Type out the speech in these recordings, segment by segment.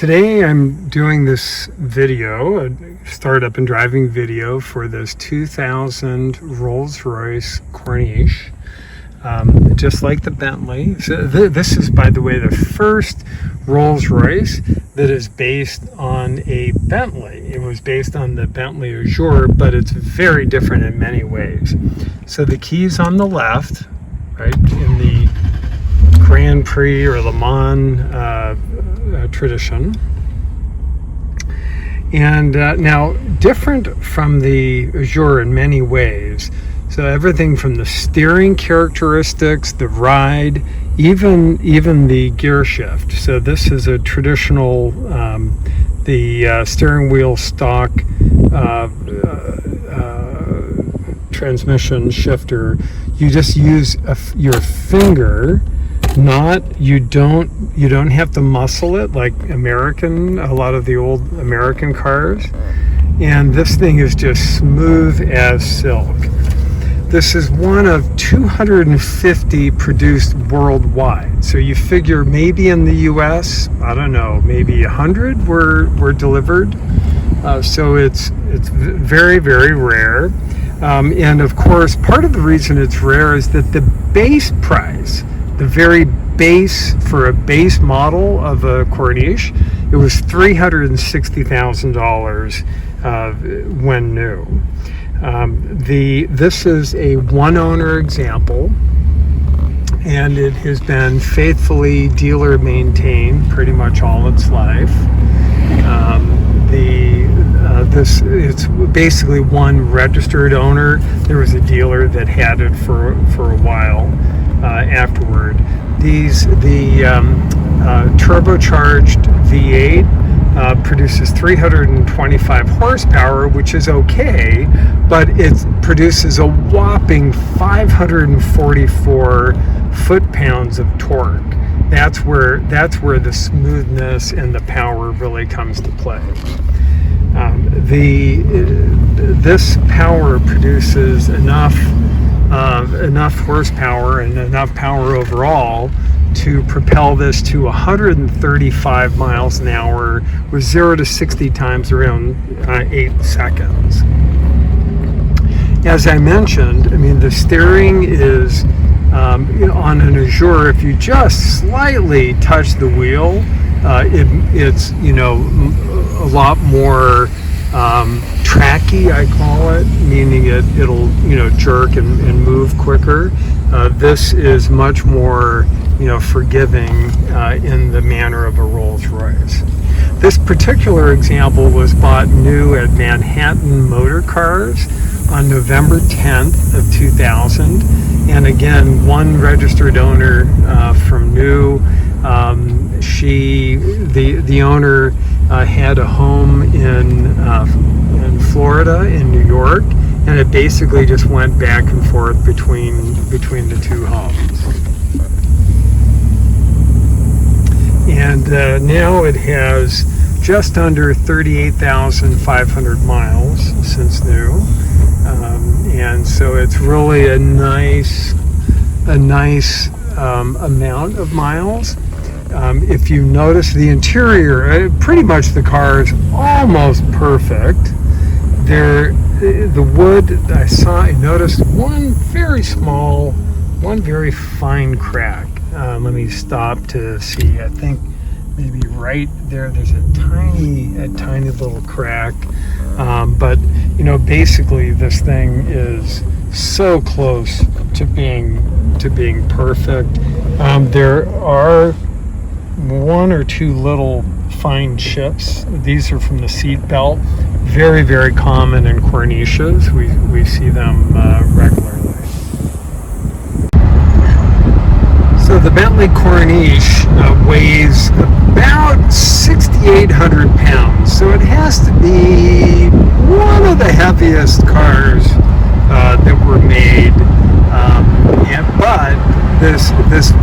Today I'm doing this video, a startup and driving video for this 2000 Rolls-Royce Corniche. Just like the Bentley. So this is, by the way, the first Rolls-Royce that is based on a Bentley. It was based on the Bentley Azure, but it's very different in many ways. So the key's on the left, right, in the Grand Prix or Le Mans tradition. And now, different from the Azure in many ways. So everything from the steering characteristics, the ride, even the gear shift. So this is a traditional, the steering wheel stock transmission shifter. You just use your finger. You don't have to muscle it like a lot of the old American cars. And this thing is just smooth as silk. This is one of 250 produced worldwide. So you figure maybe in the US, I don't know, maybe 100 were delivered. So it's very, very rare. And of course, part of the reason it's rare is that the base price, the very base for a base model of a Corniche, it was $360,000 when new. This is a one-owner example, and it has been faithfully dealer maintained pretty much all its life. It's basically one registered owner. There was a dealer that had it for a while afterward. The turbocharged V8 produces 325 horsepower, which is okay, but it produces a whopping 544 foot-pounds of torque. That's where the smoothness and the power really comes to play. This power produces enough horsepower and enough power overall to propel this to 135 miles an hour with 0 to 60 times around 8 seconds. As I mentioned, the steering is on an Azure. If you just slightly touch the wheel, it's a lot more tracky, I call it, meaning it'll jerk and move quicker. This is much more forgiving in the manner of a Rolls-Royce. This particular example was bought new at Manhattan Motorcars on November 10th of 2000, and again, one registered owner from new. The owner had a home in Florida, in New York, and it basically just went back and forth between the two homes. And now it has just under 38,500 miles since new, and so it's really a nice amount of miles. If you notice the interior, pretty much the car is almost perfect. The wood, I noticed one very small, one very fine crack. Let me stop to see. I think maybe right there's a tiny little crack. But basically this thing is so close to being perfect. There are one or two little fine chips. These are from the seat belt. Very, very common in Corniches. We see them regularly. So the Bentley Corniche weighs about 6,800 pounds. So it has to be one of the heaviest cars that were made. But this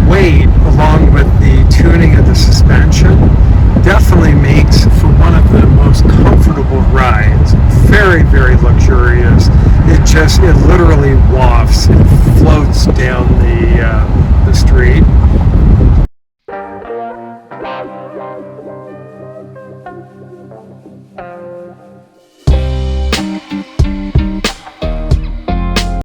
weight, along with the tuning of the suspension, definitely makes for one of the most comfortable rides. Very, very luxurious. It literally wafts and floats down the street. you.